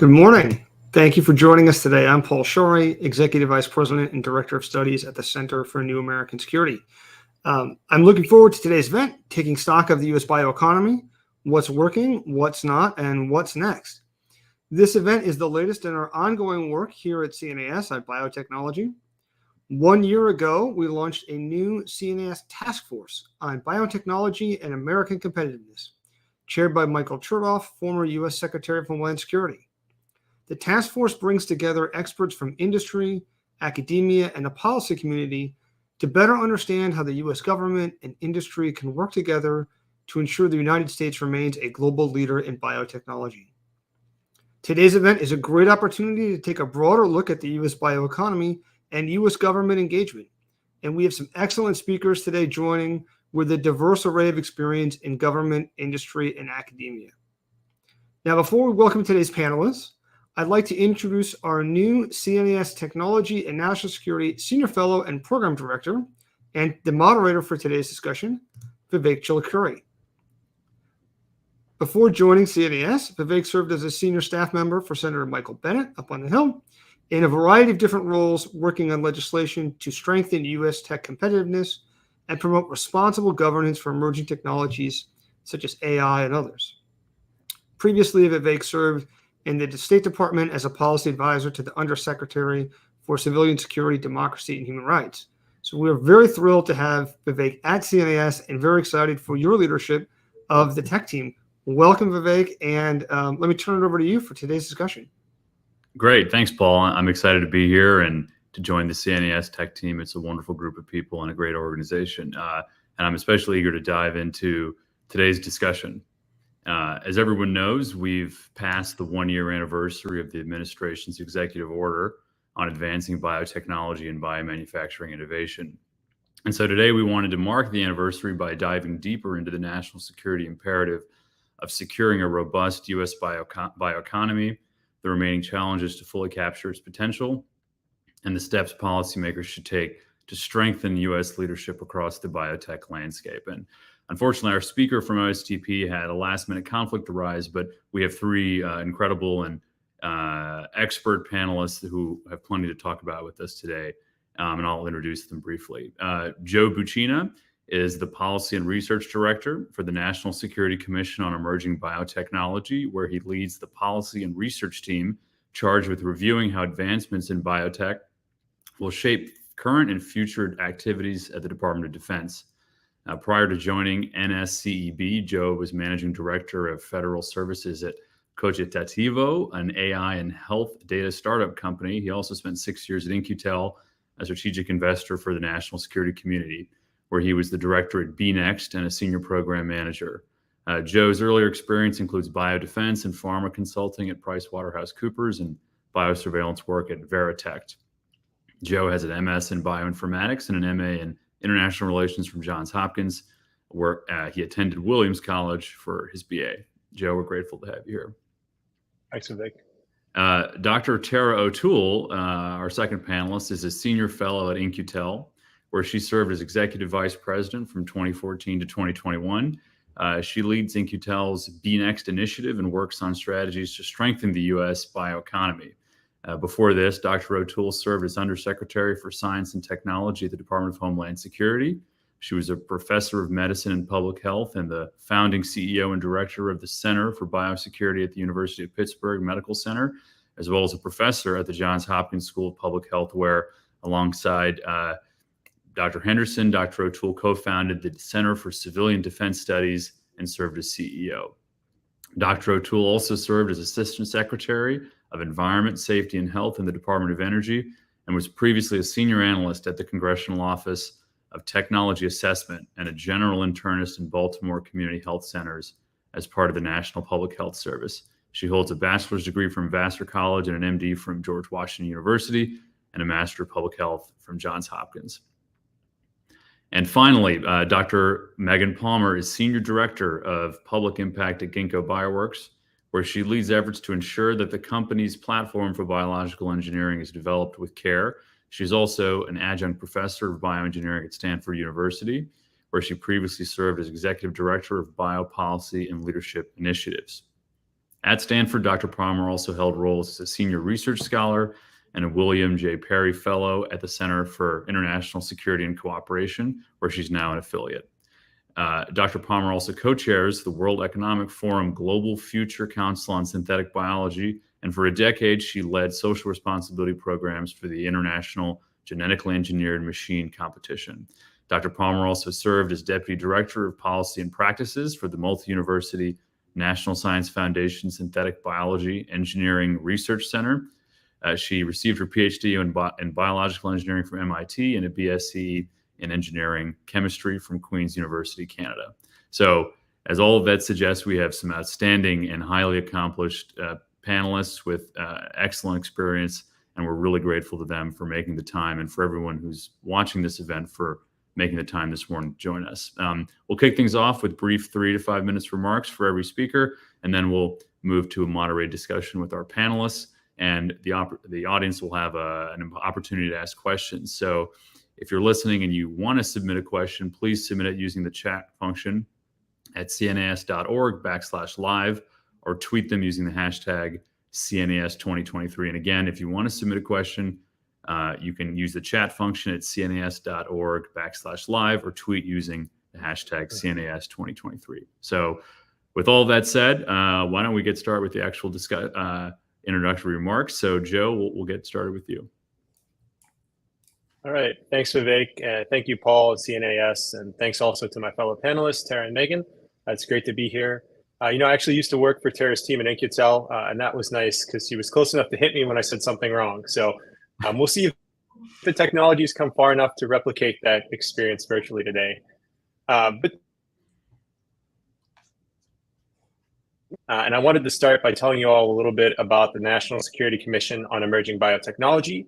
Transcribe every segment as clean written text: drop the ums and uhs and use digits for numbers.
Good morning. Thank you for joining us today. I'm Paul Shorey, Executive Vice President and Director of Studies at the Center for New American Security. I'm looking forward to today's event, taking stock of the U.S. bioeconomy, what's working, what's not, and what's next. This event is the latest in our ongoing work here at CNAS at Biotechnology. 1 year ago, we launched a new CNAS task force on biotechnology and American competitiveness, chaired by Michael Chertoff, former U.S. Secretary of Homeland Security. The task force brings together experts from industry, academia, and the policy community to better understand how the U.S. government and industry can work together to ensure the United States remains a global leader in biotechnology. Today's event is a great opportunity to take a broader look at the U.S. bioeconomy and U.S. government engagement. And we have some excellent speakers today joining with a diverse array of experience in government, industry, and academia. Now, before we welcome today's panelists, I'd like to introduce our new CNAS Technology and National Security Senior Fellow and Program Director, and the moderator for today's discussion, Vivek Chilakuri. Before joining CNAS, Vivek served as a senior staff member for Senator Michael Bennet up on the Hill in a variety of different roles, working on legislation to strengthen U.S. tech competitiveness and promote responsible governance for emerging technologies such as AI and others. Previously, Vivek served in the State Department as a policy advisor to the Undersecretary for Civilian Security, Democracy, and Human Rights. So we're very thrilled to have Vivek at CNAS and very excited for your leadership of the tech team. Welcome, Vivek, and let me turn it over to you for today's discussion. Great. Thanks, Paul. I'm excited to be here and to join the CNAS tech team. It's a wonderful group of people and a great organization. And I'm especially eager to dive into today's discussion. As everyone knows, we've passed the 1-year anniversary of the administration's executive order on advancing biotechnology and biomanufacturing innovation. And so today we wanted to mark the anniversary by diving deeper into the national security imperative of securing a robust U.S. bioeconomy, the remaining challenges to fully capture its potential, and the steps policymakers should take to strengthen U.S. leadership across the biotech landscape. And unfortunately, our speaker from OSTP had a last-minute conflict arise, but we have three incredible and expert panelists who have plenty to talk about with us today, and I'll introduce them briefly. Joe Buccina is the Policy and Research Director for the National Security Commission on Emerging Biotechnology, where he leads the policy and research team charged with reviewing how advancements in biotech will shape current and future activities at the Department of Defense. Prior to joining NSCEB, Joe was Managing Director of Federal Services at Cogitativo, an AI and health data startup company. He also spent 6 years at In-Q-Tel, a strategic investor for the national security community, where he was the director at Bina and a senior program manager. Joe's earlier experience includes biodefense and pharma consulting at PricewaterhouseCoopers and biosurveillance work at Veritech. Joe has an MS in bioinformatics and an MA in international relations from Johns Hopkins, where he attended Williams College for his BA. Joe, we're grateful to have you here. Thanks, Vivek. Dr. Tara O'Toole, our second panelist, is a senior fellow at In-Q-Tel, where she served as executive vice president from 2014 to 2021. She leads In-Q-Tel's Bina initiative and works on strategies to strengthen the U.S. bioeconomy. Before this, Dr. O'Toole served as Undersecretary for Science and Technology at the Department of Homeland Security. She was a professor of medicine and public health and the founding CEO and director of the Center for Biosecurity at the University of Pittsburgh Medical Center, as well as a professor at the Johns Hopkins School of Public Health, where alongside Dr. Henderson, Dr. O'Toole co-founded the Center for Civilian Defense Studies and served as CEO. Dr. O'Toole also served as Assistant Secretary of Environment, Safety, and Health in the Department of Energy and was previously a senior analyst at the Congressional Office of Technology Assessment and a general internist in Baltimore Community Health Centers as part of the National Public Health Service. She holds a bachelor's degree from Vassar College and an MD from George Washington University and a Master of Public Health from Johns Hopkins. And finally, Dr. Megan Palmer is Senior Director of Public Impact at Ginkgo Bioworks, where she leads efforts to ensure that the company's platform for biological engineering is developed with care. She's also an adjunct professor of bioengineering at Stanford University, where she previously served as Executive Director of Biopolicy and Leadership Initiatives. At Stanford, Dr. Palmer also held roles as a senior research scholar and a William J. Perry Fellow at the Center for International Security and Cooperation, where she's now an affiliate. Dr. Palmer also co-chairs the World Economic Forum Global Future Council on Synthetic Biology, and for a decade, she led social responsibility programs for the International Genetically Engineered Machine Competition. Dr. Palmer also served as Deputy Director of Policy and Practices for the Multi-University National Science Foundation Synthetic Biology Engineering Research Center. She received her PhD in biological engineering from MIT and a BSc in engineering chemistry from Queen's University, Canada. So, as all of that suggests, we have some outstanding and highly accomplished panelists with excellent experience, and we're really grateful to them for making the time, and for everyone who's watching this event for making the time this morning to join us. We'll kick things off with brief 3 to 5 minutes remarks for every speaker, and then we'll move to a moderated discussion with our panelists, and the audience will have an opportunity to ask questions. So if you're listening and you want to submit a question, please submit it using the chat function at cnas.org/live, or tweet them using the hashtag CNAS2023. And again, if you want to submit a question, you can use the chat function at cnas.org/live, or tweet using the hashtag CNAS2023. So with all that said, why don't we get started with the actual introductory remarks. So Joe, we'll get started with you. All right. Thanks, Vivek. Thank you, Paul, at CNAS. And thanks also to my fellow panelists, Tara and Megan. It's great to be here. I actually used to work for Tara's team at In-Q-Tel, and that was nice because she was close enough to hit me when I said something wrong. So we'll see if the technologies come far enough to replicate that experience virtually today. And I wanted to start by telling you all a little bit about the National Security Commission on Emerging Biotechnology,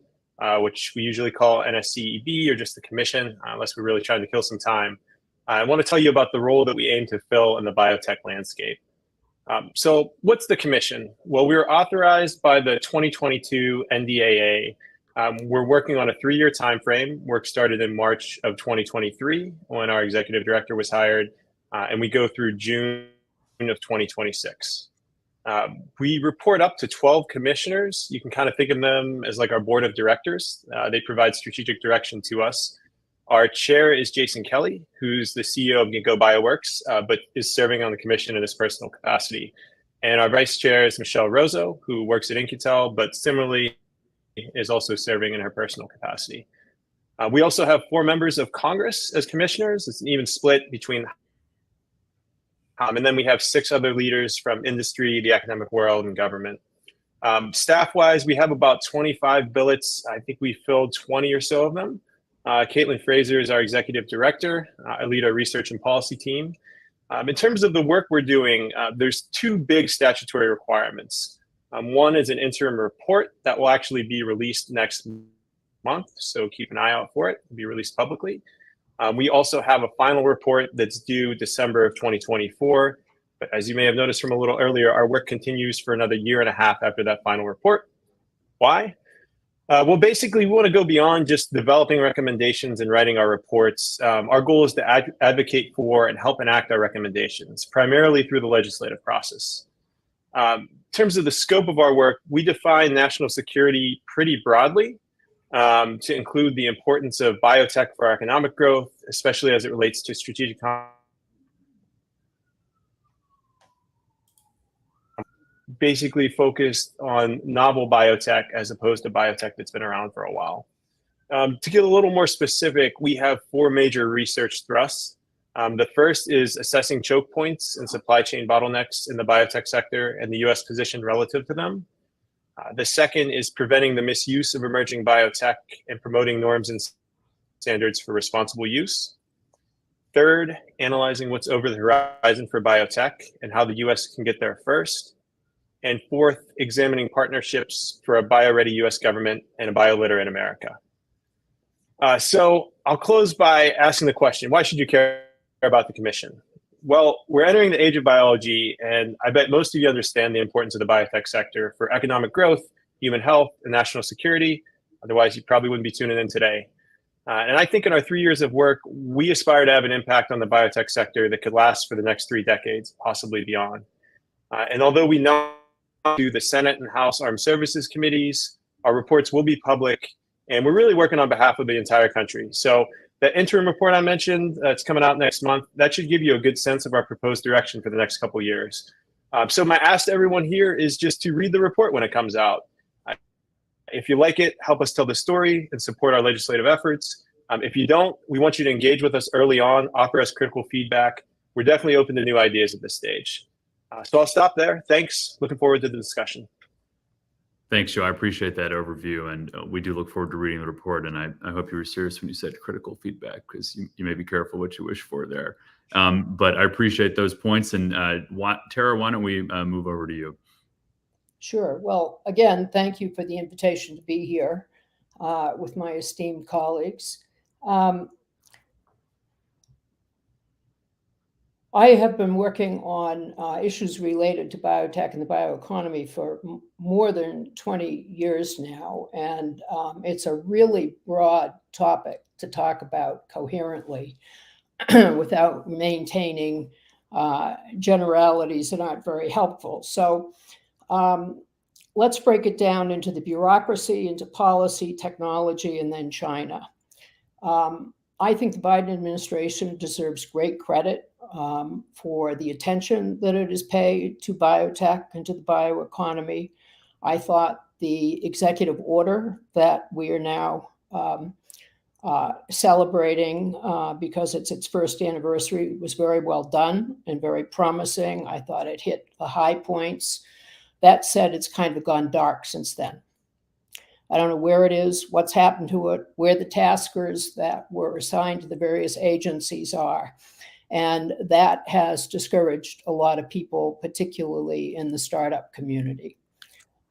which we usually call NSCEB, or just the commission, unless we're really trying to kill some time. I want to tell you about the role that we aim to fill in the biotech landscape. So what's the commission? Well, we were authorized by the 2022 NDAA. We're working on a 3-year time frame. Work started in March of 2023 when our executive director was hired, and we go through June of 2026. We report up to 12 commissioners. You can kind of think of them as like our board of directors. They provide strategic direction to us. Our chair is Jason Kelly, who's the CEO of Ginkgo Bioworks, but is serving on the commission in his personal capacity. And our vice chair is Michelle Rozo, who works at In-Q-Tel, but similarly is also serving in her personal capacity. We also have 4 members of Congress as commissioners. It's an even split between and then we have 6 other leaders from industry, the academic world, and government. Staff-wise, we have about 25 billets. I think we filled 20 or so of them. Caitlin Fraser is our executive director. I lead our research and policy team. In terms of the work we're doing, there's 2 big statutory requirements. One is an interim report that will actually be released next month, so keep an eye out for it. It'll be released publicly. We also have a final report that's due December of 2024. But as you may have noticed from a little earlier, our work continues for another 1.5 years after that final report. Why? Well, basically, we want to go beyond just developing recommendations and writing our reports. Our goal is to advocate for and help enact our recommendations, primarily through the legislative process. In terms of the scope of our work, we define national security pretty broadly, to include the importance of biotech for our economic growth, especially as it relates to strategic basically focused on novel biotech as opposed to biotech that's been around for a while. To get a little more specific, we have 4 major research thrusts. The first is assessing choke points and supply chain bottlenecks in the biotech sector and the U.S. position relative to them. The second is preventing the misuse of emerging biotech and promoting norms and standards for responsible use. Third, analyzing what's over the horizon for biotech and how the U.S. can get there first. And fourth, examining partnerships for a bio-ready U.S. government and a bio-literate America. So I'll close by asking the question, why should you care about the commission? Well, we're entering the age of biology, and I bet most of you understand the importance of the biotech sector for economic growth, human health, and national security. Otherwise, you probably wouldn't be tuning in today. And I think in our 3 years of work, we aspire to have an impact on the biotech sector that could last for the next 3 decades, possibly beyond. And although we know to the Senate and House Armed Services Committees. Our reports will be public, and we're really working on behalf of the entire country. So the interim report I mentioned, it's coming out next month. That should give you a good sense of our proposed direction for the next couple of years. So my ask to everyone here is just to read the report when it comes out. If you like it, help us tell the story and support our legislative efforts. If you don't, we want you to engage with us early on, offer us critical feedback. We're definitely open to new ideas at this stage. So I'll stop there. Thanks. Looking forward to the discussion. Thanks, Joe. I appreciate that overview, and we do look forward to reading the report. And I hope you were serious when you said critical feedback, because you may be careful what you wish for there. But I appreciate those points. And Tara, why don't we move over to you? Sure. Well, again, thank you for the invitation to be here with my esteemed colleagues. I have been working on issues related to biotech and the bioeconomy for more than 20 years now, and it's a really broad topic to talk about coherently without maintaining generalities that aren't very helpful. So let's break it down into the bureaucracy, into policy, technology, and then China. I think the Biden administration deserves great credit for the attention that it has paid to biotech and to the bioeconomy. I thought the executive order that we are now celebrating because it's its first anniversary was very well done and very promising. I thought it hit the high points. That said, it's kind of gone dark since then. I don't know where it is, what's happened to it, where the taskers that were assigned to the various agencies are. And that has discouraged a lot of people, particularly in the startup community,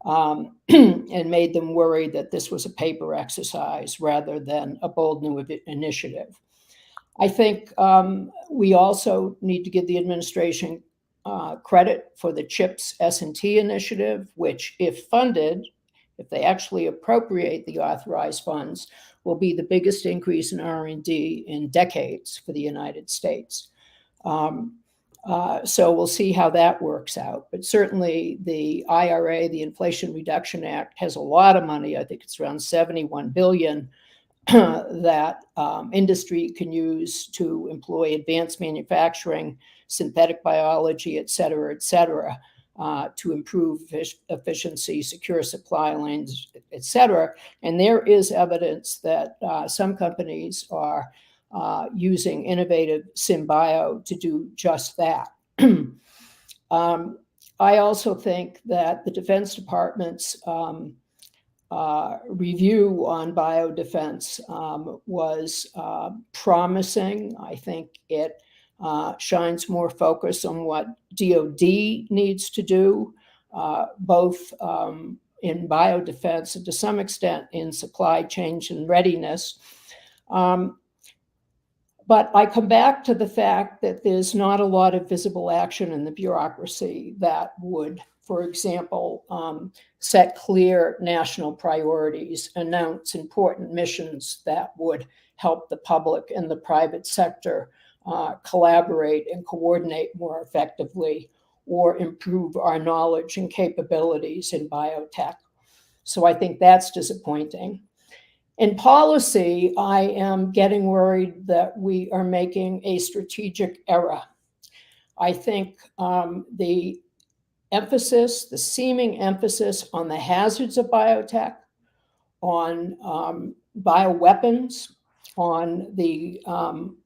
and made them worry that this was a paper exercise rather than a bold new initiative. I think we also need to give the administration credit for the CHIPS S&T initiative, which, if funded, if they actually appropriate the authorized funds, will be the biggest increase in R&D in decades for the United States. So we'll see how that works out. But certainly the IRA, the Inflation Reduction Act, has a lot of money. I think it's around $71 billion that industry can use to employ advanced manufacturing, synthetic biology, et cetera, to improve efficiency, secure supply lines, et cetera. And there is evidence that some companies are using innovative SynBio to do just that. I also think that the Defense Department's review on biodefense was promising. I think it shines more focus on what DoD needs to do, both in biodefense and to some extent in supply chain and readiness. But I come back to the fact that there's not a lot of visible action in the bureaucracy that would, for example, set clear national priorities, announce important missions that would help the public and the private sector collaborate and coordinate more effectively, or improve our knowledge and capabilities in biotech. So I think that's disappointing. In policy, I am getting worried that we are making a strategic error. I think the emphasis, the seeming emphasis on the hazards of biotech, on bioweapons, on the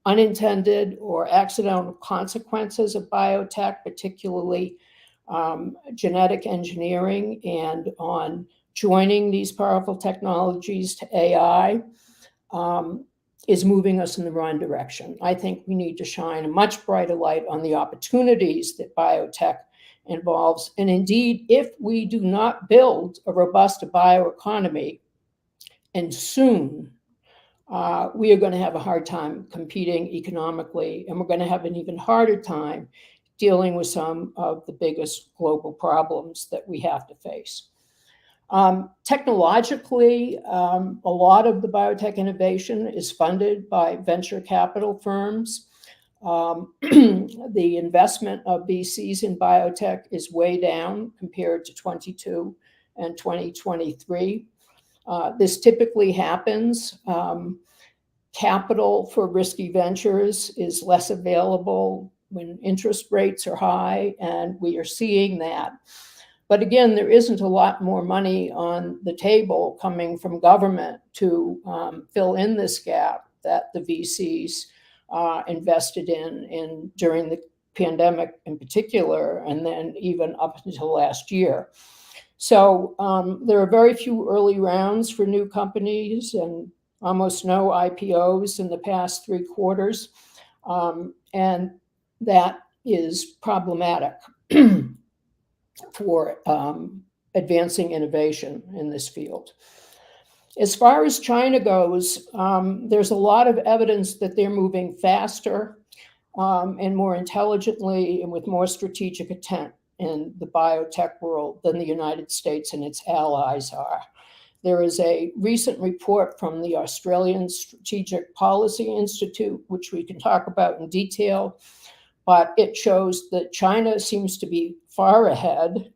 unintended or accidental consequences of biotech, particularly genetic engineering, and on joining these powerful technologies to AI, is moving us in the wrong direction. I think we need to shine a much brighter light on the opportunities that biotech involves. And indeed, if we do not build a robust bioeconomy, and soon, we are going to have a hard time competing economically, and we're going to have an even harder time dealing with some of the biggest global problems that we have to face. Technologically, a lot of the biotech innovation is funded by venture capital firms. The investment of VCs in biotech is way down compared to 22 and 2023. This typically happens. Capital for risky ventures is less available when interest rates are high, and we are seeing that. But again, there isn't a lot more money on the table coming from government to fill in this gap that the VCs invested in during the pandemic in particular, and then even up until last year. So there are very few early rounds for new companies and almost no IPOs in the past 3 quarters. And that is problematic for advancing innovation in this field. As far as China goes, there's a lot of evidence that they're moving faster and more intelligently and with more strategic intent in the biotech world than the United States and its allies are. There is a recent report from the Australian Strategic Policy Institute, which we can talk about in detail, but it shows that China seems to be far ahead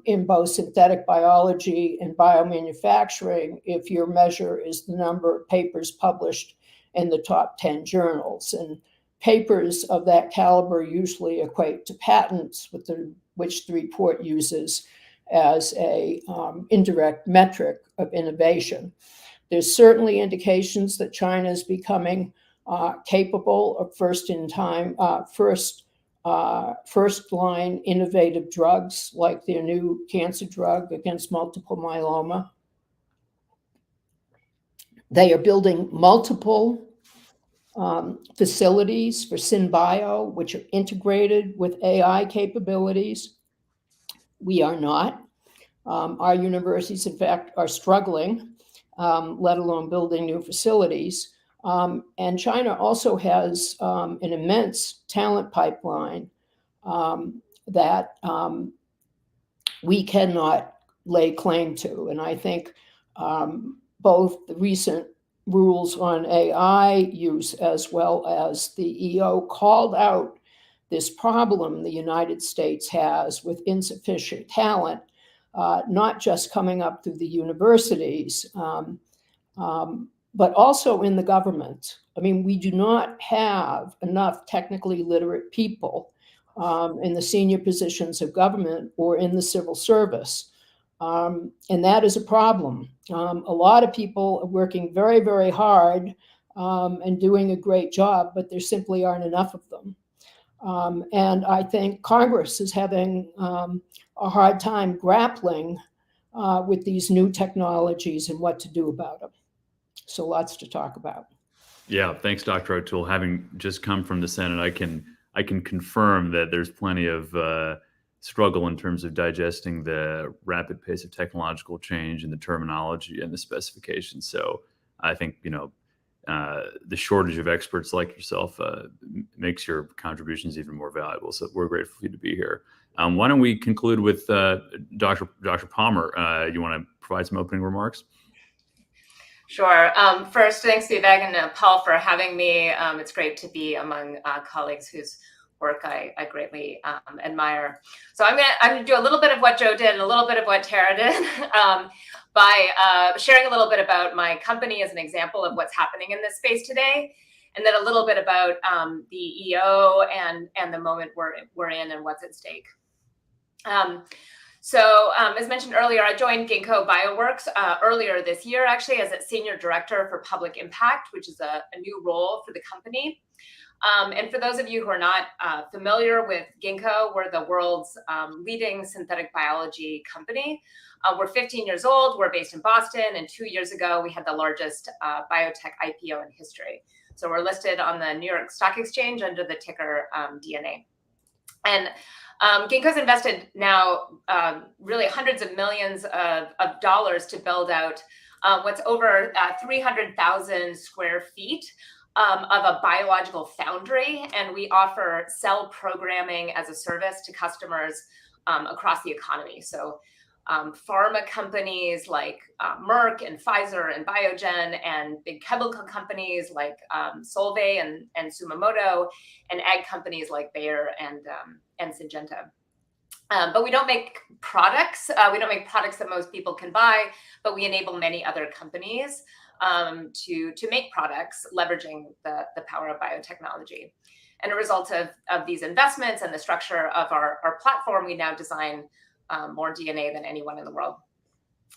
in both synthetic biology and biomanufacturing if your measure is the number of papers published in the top 10 journals. And papers of that caliber usually equate to patents, which the report uses as a indirect metric of innovation. There's certainly indications that China is becoming capable of first-line innovative drugs, like their new cancer drug against multiple myeloma. They are building multiple facilities for SynBio, which are integrated with AI capabilities. We are not. Our universities, in fact, are struggling, let alone building new facilities. And China also has an immense talent pipeline that we cannot lay claim to. And I think both the recent rules on AI use as well as the EO called out this problem the United States has with insufficient talent, not just coming up through the universities, but also in the government. I mean, we do not have enough technically literate people in the senior positions of government or in the civil service. And that is a problem. A lot of people are working very, very hard and doing a great job, but there simply aren't enough of them. And I think Congress is having a hard time grappling with these new technologies and what to do about them. So lots to talk about. Yeah, thanks, Dr. O'Toole. Having just come from the Senate, I can confirm that there's plenty of struggle in terms of digesting the rapid pace of technological change and the terminology and the specifications. So I think, the shortage of experts like yourself makes your contributions even more valuable. So we're grateful for you to be here. Why don't we conclude with Dr. Palmer? You want to provide some opening remarks? Sure. First, thanks, Vivek and Paul for having me. It's great to be among colleagues whose work I greatly admire. So I'm gonna do a little bit of what Joe did and a little bit of what Tara did by sharing a little bit about my company as an example of what's happening in this space today, and then a little bit about the EO and the moment we're in and what's at stake. So as mentioned earlier, I joined Ginkgo Bioworks earlier this year, actually, as a Senior Director for Public Impact, which is a new role for the company. And for those of you who are not familiar with Ginkgo, we're the world's leading synthetic biology company. We're 15 years old. We're based in Boston. And 2 years ago, we had the largest biotech IPO in history. So we're listed on the New York Stock Exchange under the ticker DNA. And Ginkgo's invested now really hundreds of millions of dollars to build out what's over 300,000 square feet of a biological foundry. And we offer cell programming as a service to customers across the economy. So pharma companies like Merck and Pfizer and Biogen, and big chemical companies like Solvay and Sumamoto, and ag companies like Bayer and Syngenta. But we don't make products. We don't make products that most people can buy, but we enable many other companies to make products leveraging the power of biotechnology. And a result of these investments and the structure of our platform, we now design more DNA than anyone in the world.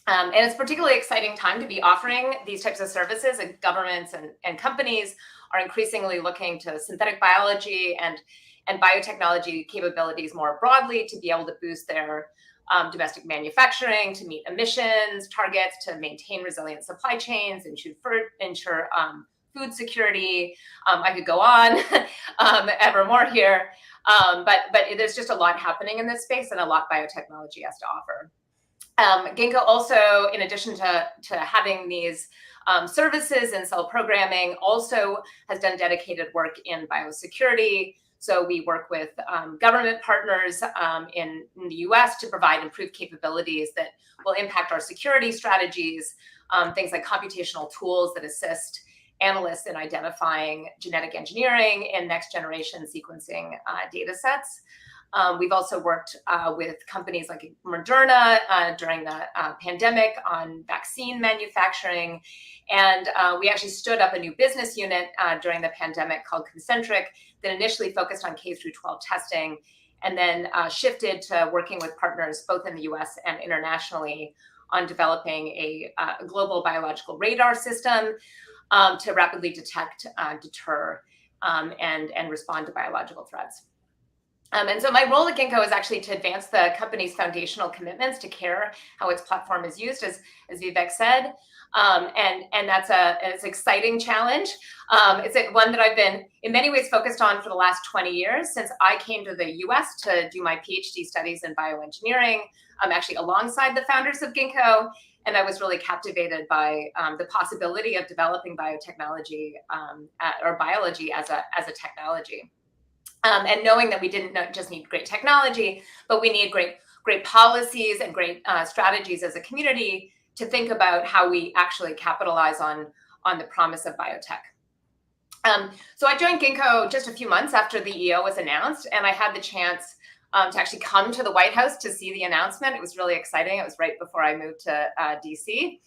And it's a particularly exciting time to be offering these types of services, and governments and companies are increasingly looking to synthetic biology and biotechnology capabilities more broadly to be able to boost their domestic manufacturing, to meet emissions targets, to maintain resilient supply chains, ensure food security. I could go on ever more here, but there's just a lot happening in this space and a lot biotechnology has to offer. Ginkgo also, in addition to having these services and cell programming, also has done dedicated work in biosecurity. So we work with government partners in the US to provide improved capabilities that will impact our security strategies, things like computational tools that assist analysts in identifying genetic engineering and next generation sequencing data sets. We've also worked with companies like Moderna during the pandemic on vaccine manufacturing. And we actually stood up a new business unit during the pandemic called Concentric that initially focused on K-12 testing, and then shifted to working with partners both in the US and internationally on developing a global biological radar system to rapidly detect, deter, and respond to biological threats. And so my role at Ginkgo is actually to advance the company's foundational commitments to care how its platform is used, as Vivek said. And that's it's an exciting challenge. It's one that I've been in many ways focused on for the last 20 years since I came to the US to do my PhD studies in bioengineering. I'm actually alongside the founders of Ginkgo, and I was really captivated by the possibility of developing biotechnology or biology as a technology. And knowing that we didn't just need great technology, but we need great policies and great strategies as a community to think about how we actually capitalize on the promise of biotech. So I joined Ginkgo just a few months after the EO was announced, and I had the chance to actually come to the White House to see the announcement. It was really exciting. It was right before I moved to DC.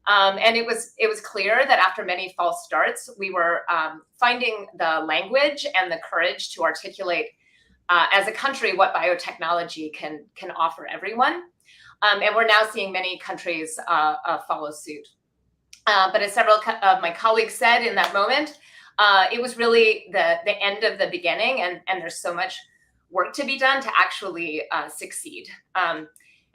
And it was clear that after many false starts, we were finding the language and the courage to articulate as a country what biotechnology can offer everyone. And we're now seeing many countries follow suit. But as several of my colleagues said in that moment, it was really the end of the beginning, and there's so much work to be done to actually succeed. And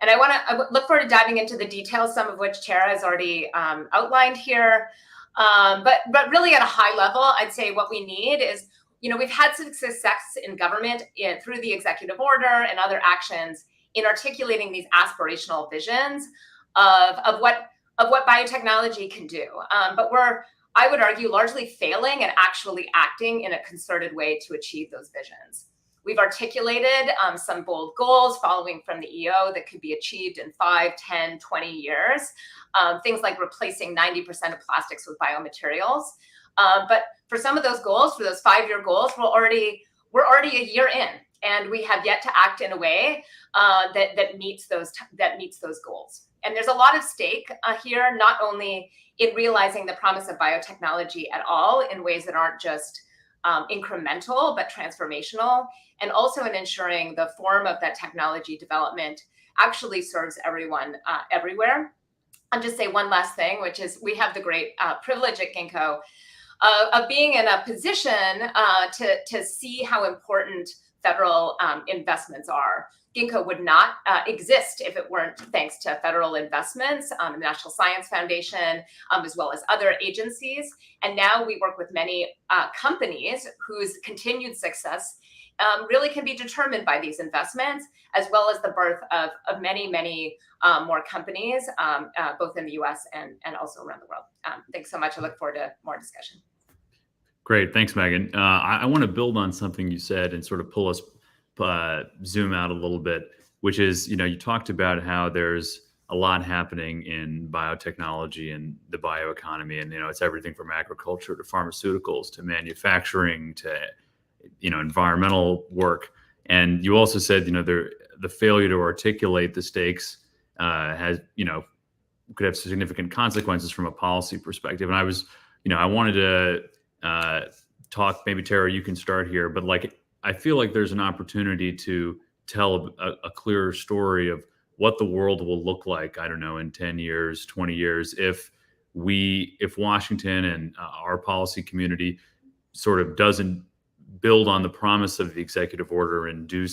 I look forward to diving into the details, some of which Tara has already outlined here. But really at a high level, I'd say what we need is, we've had some success in government through the executive order and other actions in articulating these aspirational visions of what biotechnology can do. But I would argue, largely failing at actually acting in a concerted way to achieve those visions. We've articulated some bold goals following from the EO that could be achieved in 5, 10, 20 years. Things like replacing 90% of plastics with biomaterials. But for some of those goals, for those 5-year goals, we're already a year in, and we have yet to act in a way that meets those goals. And there's a lot of stake here, not only in realizing the promise of biotechnology at all in ways that aren't just incremental, but transformational, and also in ensuring the form of that technology development actually serves everyone everywhere. I'll just say one last thing, which is we have the great privilege at Ginkgo of being in a position to see how important federal investments are. Ginkgo would not exist if it weren't thanks to federal investments, the National Science Foundation, as well as other agencies. And now we work with many companies whose continued success really can be determined by these investments, as well as the birth of many, many more companies, both in the US and also around the world. Thanks so much. I look forward to more discussion. Great. Thanks, Megan. I want to build on something you said and sort of zoom out a little bit. which is, you talked about how there's a lot happening in biotechnology and the bioeconomy, and it's everything from agriculture to pharmaceuticals to manufacturing to environmental work. And you also said the failure to articulate the stakes has could have significant consequences from a policy perspective. And I wanted to talk, maybe Tara, you can start here, but I feel like there's an opportunity to tell a clearer story of what the world will look like, I don't know, in 10 years, 20 years, if Washington and our policy community sort of doesn't build on the promise of the executive order and do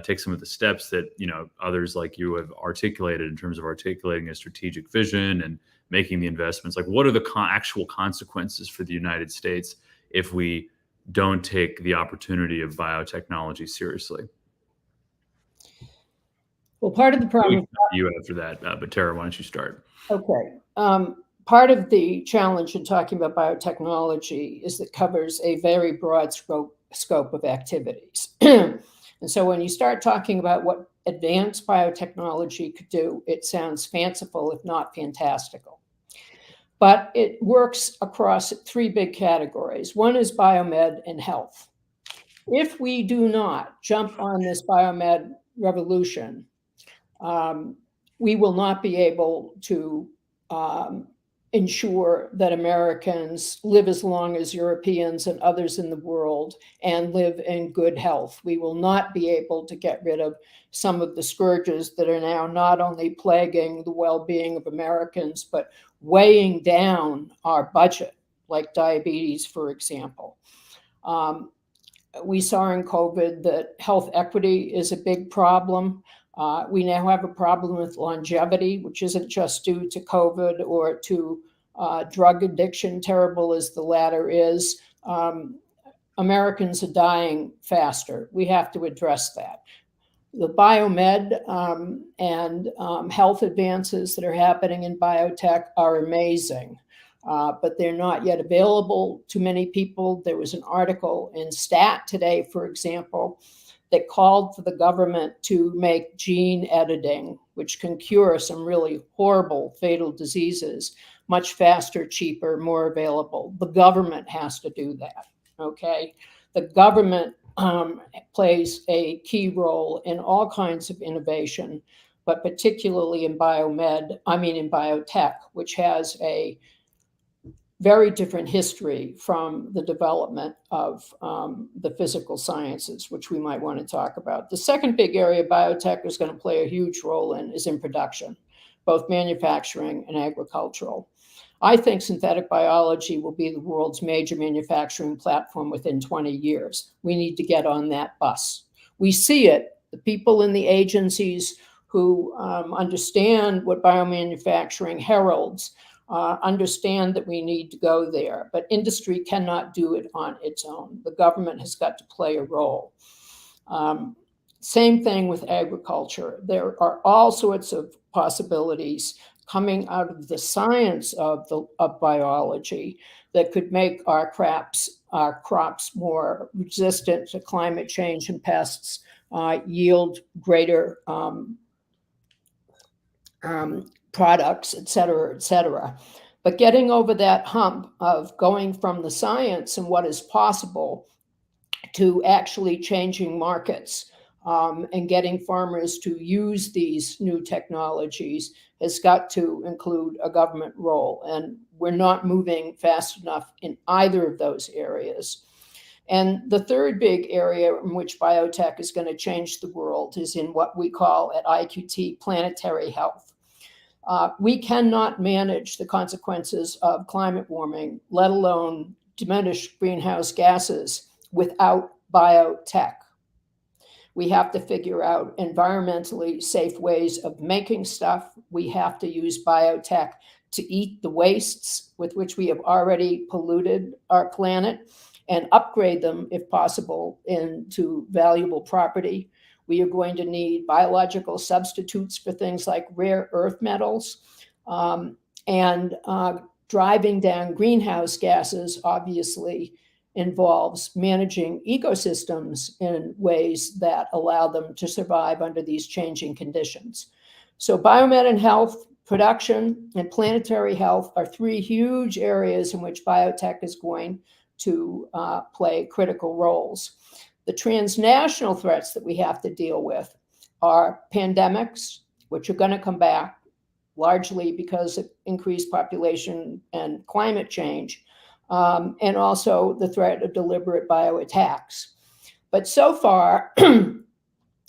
take some of the steps that others like you have articulated in terms of articulating a strategic vision and making the investments. What are the actual consequences for the United States if we don't take the opportunity of biotechnology seriously? Well, part of the problem. You after that, but Tara, why don't you start? Okay. Part of the challenge in talking about biotechnology is that it covers a very broad scope of activities. And so when you start talking about what advanced biotechnology could do, it sounds fanciful, if not fantastical. But it works across three big categories. One is biomed and health. If we do not jump on this biomed revolution, we will not be able to ensure that Americans live as long as Europeans and others in the world and live in good health. We will not be able to get rid of some of the scourges that are now not only plaguing the well-being of Americans, but weighing down our budget, like diabetes, for example. We saw in COVID that health equity is a big problem. We now have a problem with longevity, which isn't just due to COVID or to drug addiction, terrible as the latter is. Americans are dying faster. We have to address that. The biomed and health advances that are happening in biotech are amazing, but they're not yet available to many people. There was an article in Stat today, for example, that called for the government to make gene editing, which can cure some really horrible fatal diseases, much faster, cheaper, more available. The government has to do that, okay? The government plays a key role in all kinds of innovation, but particularly in biotech, which has a very different history from the development of the physical sciences, which we might want to talk about. The second big area biotech is going to play a huge role in is in production, both manufacturing and agricultural. I think synthetic biology will be the world's major manufacturing platform within 20 years. We need to get on that bus. We see it. The people in the agencies who understand what biomanufacturing heralds understand that we need to go there, but industry cannot do it on its own. The government has got to play a role. Same thing with agriculture. There are all sorts of possibilities coming out of the science of biology that could make our crops more resistant to climate change and pests, yield greater products, et cetera. But getting over that hump of going from the science and what is possible to actually changing markets and getting farmers to use these new technologies has got to include a government role. And we're not moving fast enough in either of those areas. And the third big area in which biotech is going to change the world is in what we call at IQT planetary health. We cannot manage the consequences of climate warming, let alone diminished greenhouse gases, without biotech. We have to figure out environmentally safe ways of making stuff. We have to use biotech to eat the wastes with which we have already polluted our planet and upgrade them, if possible, into valuable property. We are going to need biological substitutes for things like rare earth metals, and driving down greenhouse gases, obviously, involves managing ecosystems in ways that allow them to survive under these changing conditions. So biomed and health, production, and planetary health are three huge areas in which biotech is going to play critical roles. The transnational threats that we have to deal with are pandemics, which are going to come back largely because of increased population and climate change, and also the threat of deliberate bioattacks. But so far,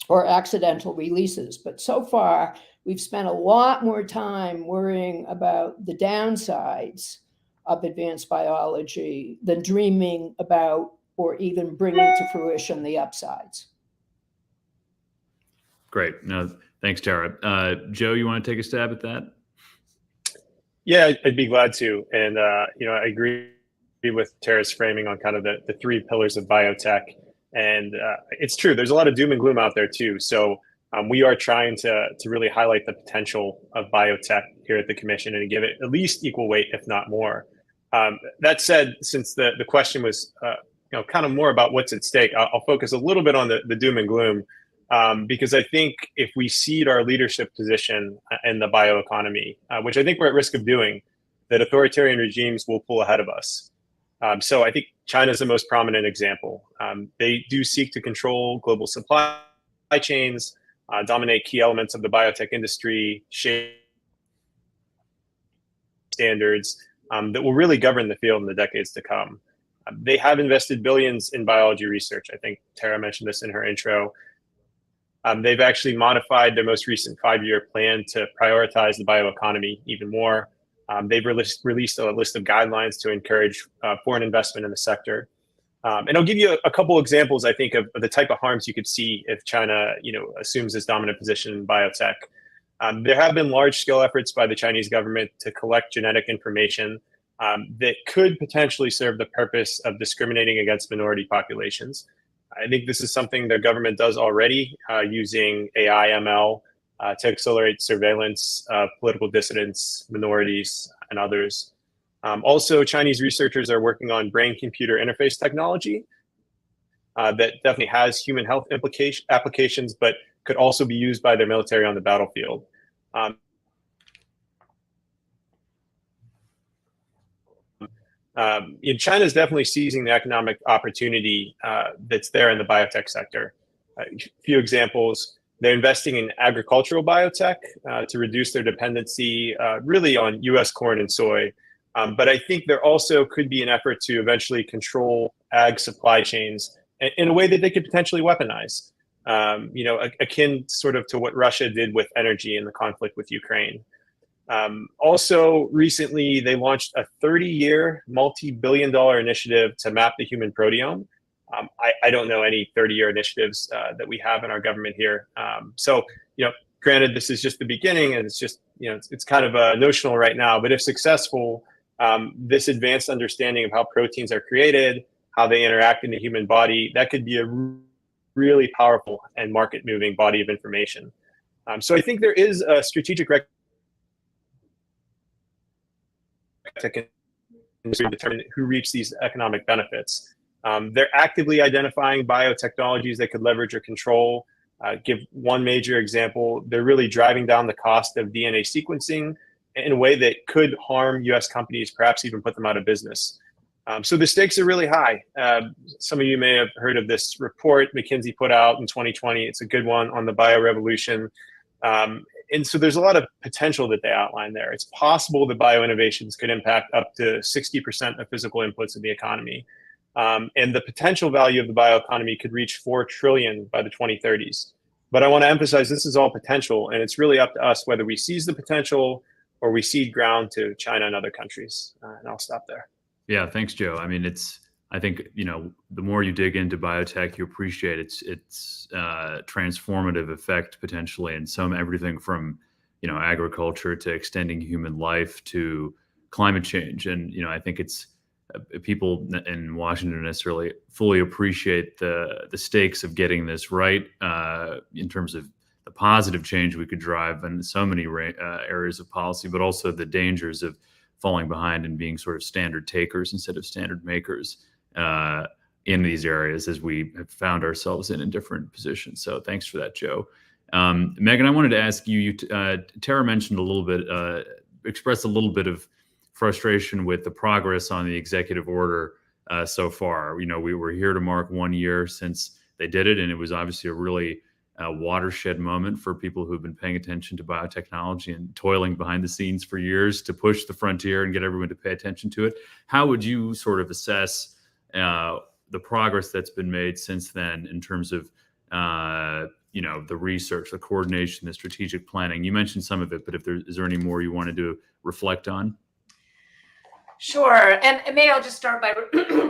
or accidental releases, but so far, we've spent a lot more time worrying about the downsides of advanced biology than dreaming about or even bringing to fruition the upsides. Great. No, thanks, Tara. Joe, you want to take a stab at that? Yeah, I'd be glad to. And, I agree with Tara's framing on kind of the three pillars of biotech. And it's true, there's a lot of doom and gloom out there too. So we are trying to really highlight the potential of biotech here at the Commission and give it at least equal weight, if not more. That said, since the question was kind of more about what's at stake, I'll focus a little bit on the doom and gloom, because I think if we cede our leadership position in the bioeconomy, which I think we're at risk of doing, that authoritarian regimes will pull ahead of us. So I think China is the most prominent example. They do seek to control global supply chains, dominate key elements of the biotech industry, shape standards that will really govern the field in the decades to come. They have invested billions in biology research. I think Tara mentioned this in her intro. They've actually modified their most recent 5-year plan to prioritize the bioeconomy even more. They've released a list of guidelines to encourage foreign investment in the sector. And I'll give you a couple examples, I think, of the type of harms you could see if China, assumes this dominant position in biotech. There have been large-scale efforts by the Chinese government to collect genetic information that could potentially serve the purpose of discriminating against minority populations. I think this is something the government does already, using AI, ML, to accelerate surveillance of political dissidents, minorities, and others. Also, Chinese researchers are working on brain-computer interface technology that definitely has human health applications, but could also be used by their military on the battlefield. China is definitely seizing the economic opportunity that's there in the biotech sector. A few examples: they're investing in agricultural biotech to reduce their dependency really on U.S. corn and soy. But I think there also could be an effort to eventually control ag supply chains in a way that they could potentially weaponize, akin sort of to what Russia did with energy in the conflict with Ukraine. Also, recently, they launched a 30-year, multi-billion-dollar initiative to map the human proteome. I don't know any 30-year initiatives that we have in our government here. So, granted, this is just the beginning, and it's just, it's kind of notional right now. But if successful, this advanced understanding of how proteins are created, how they interact in the human body, that could be a really powerful and market-moving body of information. So I think there is a strategic to determine who reaps these economic benefits. They're actively identifying biotechnologies they could leverage or control. Give one major example: they're really driving down the cost of DNA sequencing in a way that could harm U.S. companies, perhaps even put them out of business. So the stakes are really high. Some of you may have heard of this report McKinsey put out in 2020. It's a good one on the biorevolution. And so there's a lot of potential that they outline there. It's possible that bioinnovations could impact up to 60% of physical inputs in the economy. And the potential value of the bioeconomy could reach $4 trillion by the 2030s. But I want to emphasize this is all potential, and it's really up to us whether we seize the potential or we cede ground to China and other countries. And I'll stop there. Yeah, thanks, Joe. I mean, I think, the more you dig into biotech, you appreciate its transformative effect potentially in everything from, agriculture to extending human life to climate change. And, I think it's people in Washington necessarily fully appreciate the stakes of getting this right in terms of the positive change we could drive in so many areas of policy, but also the dangers of falling behind and being sort of standard takers instead of standard makers. in these areas as we have found ourselves in different positions. So thanks for that, Joe. Megan, I wanted to ask you, Tara mentioned a little bit, expressed a little bit of frustration with the progress on the executive order so far. We were here to mark 1 year since they did it, and it was obviously a really watershed moment for people who've been paying attention to biotechnology and toiling behind the scenes for years to push the frontier and get everyone to pay attention to it. How would you sort of assess the progress that's been made since then in terms of the research, the coordination, the strategic planning? You mentioned some of it, but is there any more you wanted to reflect on? Sure, and maybe I'll just start by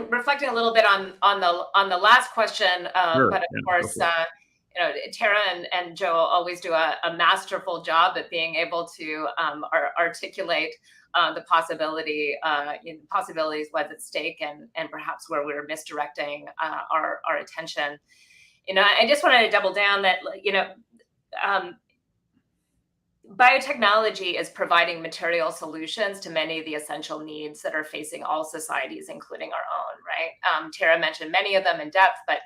reflecting a little bit on the last question. Sure. But of course, Tara and Joe always do a masterful job at being able to articulate the possibilities, what's at stake, and perhaps where we're misdirecting our attention. I just wanted to double down that biotechnology is providing material solutions to many of the essential needs that are facing all societies, including our own. Right? Tara mentioned many of them in depth, but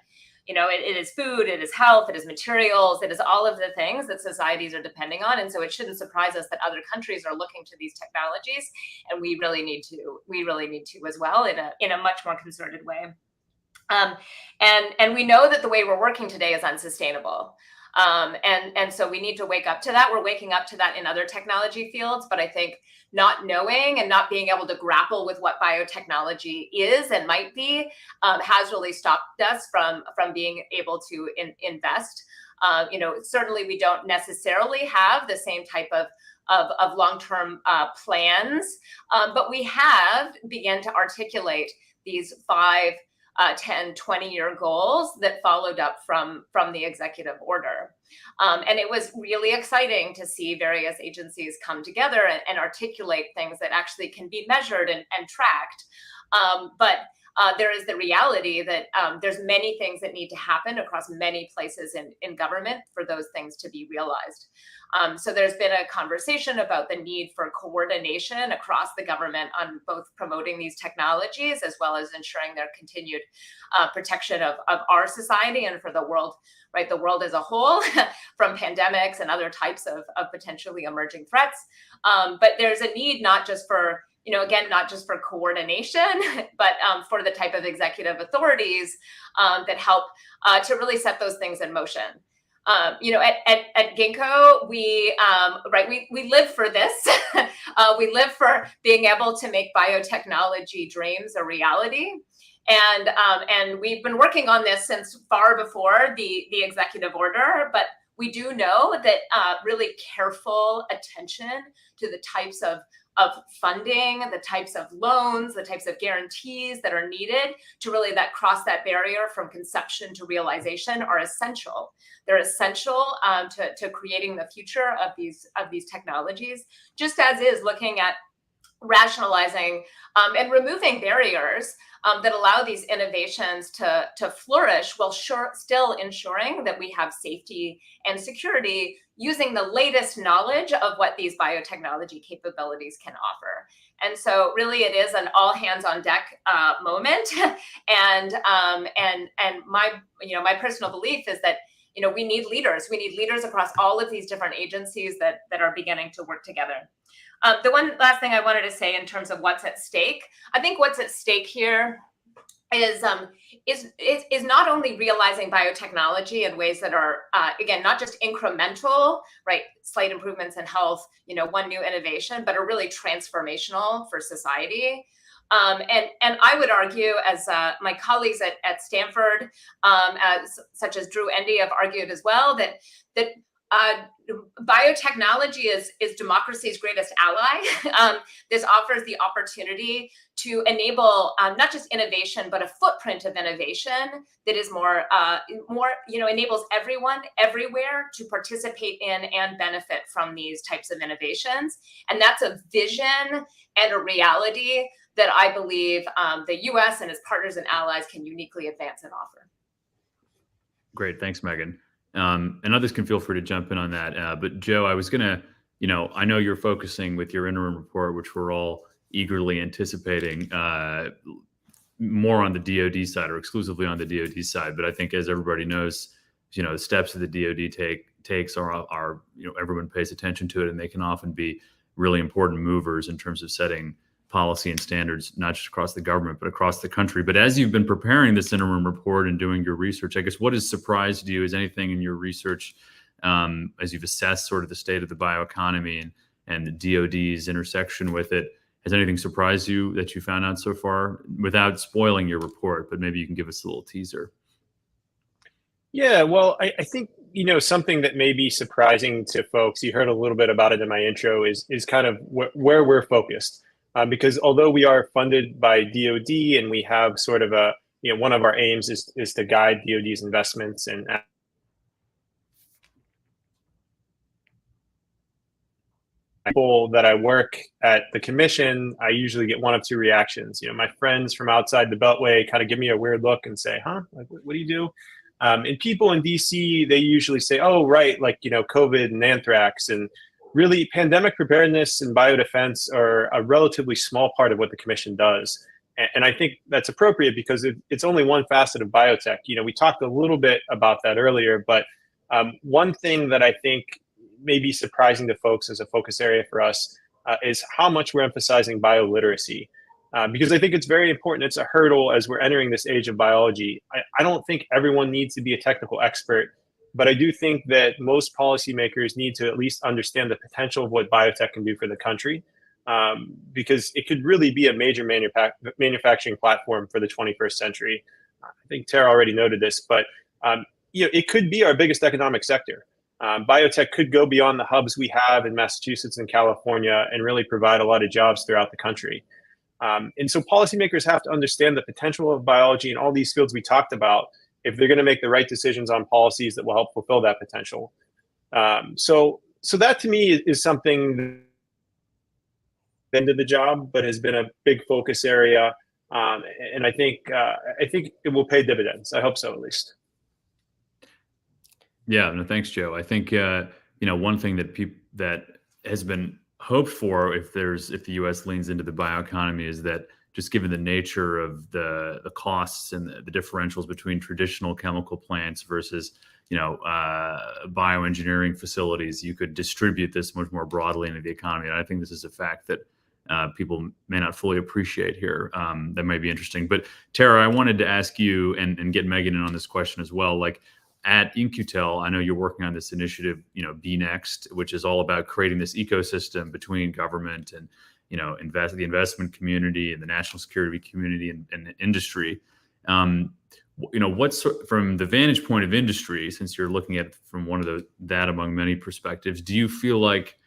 it is food, it is health, it is materials, it is all of the things that societies are depending on. And so it shouldn't surprise us that other countries are looking to these technologies, and we really need to as well in a much more concerted way. And we know that the way we're working today is unsustainable. And so we need to wake up to that. We're waking up to that in other technology fields, but I think not knowing and not being able to grapple with what biotechnology is and might be has really stopped us from being able to invest. Certainly we don't necessarily have the same type of long-term plans, but we have begun to articulate these 5, 10, 20-year goals that followed up from the executive order. And it was really exciting to see various agencies come together and articulate things that actually can be measured and tracked. But there is the reality that there's many things that need to happen across many places in government for those things to be realized. So there's been a conversation about the need for coordination across the government on both promoting these technologies as well as ensuring their continued protection of our society and for the world, right? The world as a whole from pandemics and other types of potentially emerging threats. But there's a need not just for not just for coordination, but for the type of executive authorities that help to really set those things in motion. At Ginkgo, we live for this. We live for being able to make biotechnology dreams a reality. And we've been working on this since far before the executive order, but we do know that really careful attention to the types of funding, the types of loans, the types of guarantees that are needed to really cross that barrier from conception to realization are essential. They're essential to creating the future of these technologies, just as is looking at rationalizing and removing barriers that allow these innovations to flourish while still ensuring that we have safety and security using the latest knowledge of what these biotechnology capabilities can offer. And so really it is an all hands on deck moment. And my personal belief is that we need leaders. We need leaders across all of these different agencies that are beginning to work together. The one last thing I wanted to say in terms of what's at stake, I think what's at stake here is not only realizing biotechnology in ways that are, again, not just incremental, right, slight improvements in health, one new innovation, but are really transformational for society. And I would argue, as my colleagues at Stanford, such as Drew Endy, have argued as well, that biotechnology is democracy's greatest ally. This offers the opportunity to enable not just innovation, but a footprint of innovation that is more, enables everyone everywhere to participate in and benefit from these types of innovations. And that's a vision and a reality that I believe the U.S. and its partners and allies can uniquely advance and offer. Great, thanks, Megan. And others can feel free to jump in on that. But Joe, I was gonna, I know you're focusing with your interim report, which we're all eagerly anticipating, more on the DoD side or exclusively on the DoD side. But I think, as everybody knows, the steps that the DoD takes are everyone pays attention to it, and they can often be really important movers in terms of setting policy and standards, not just across the government, but across the country. But as you've been preparing this interim report and doing your research, I guess what has surprised you? Is anything in your research, as you've assessed sort of the state of the bioeconomy and the DoD's intersection with it, has anything surprised you that you found out so far, without spoiling your report, but maybe you can give us a little teaser? Yeah, well, I think, something that may be surprising to folks, you heard a little bit about it in my intro, is kind of where we're focused. Because although we are funded by DoD and we have sort of one of our aims is to guide DoD's investments, and people that I work at the commission, I usually get one of two reactions. My friends from outside the Beltway kind of give me a weird look and say, huh, like, what do you do? And people in DC, they usually say, oh, right, like, COVID and anthrax. And really, pandemic preparedness and biodefense are a relatively small part of what the commission does. And I think that's appropriate because it's only one facet of biotech. We talked a little bit about that earlier, but one thing that I think may be surprising to folks as a focus area for us is how much we're emphasizing bioliteracy. Because I think it's very important. It's a hurdle as we're entering this age of biology. I don't think everyone needs to be a technical expert, but I do think that most policymakers need to at least understand the potential of what biotech can do for the country, because it could really be a major manufacturing platform for the 21st century. I think Tara already noted this, but it could be our biggest economic sector. Biotech could go beyond the hubs we have in Massachusetts and California and really provide a lot of jobs throughout the country. And so policymakers have to understand the potential of biology in all these fields we talked about if they're going to make the right decisions on policies that will help fulfill that potential. So that to me is something into the job, but has been a big focus area. And I think it will pay dividends. I hope so, at least. Yeah, no, thanks, Joe. I think one thing that has been hoped for if the U.S. leans into the bioeconomy is that, just given the nature of the costs and the differentials between traditional chemical plants versus bioengineering facilities, you could distribute this much more broadly into the economy. And I think this is a fact that people may not fully appreciate here. That may be interesting. But Tara, I wanted to ask you and get Megan in on this question as well. Like, at In-Q-Tel, I know you're working on this initiative, BNext, which is all about creating this ecosystem between government and the investment community and the national security community and industry. What's from the vantage point of industry, since you're looking at it from one of that among many perspectives, do you feel like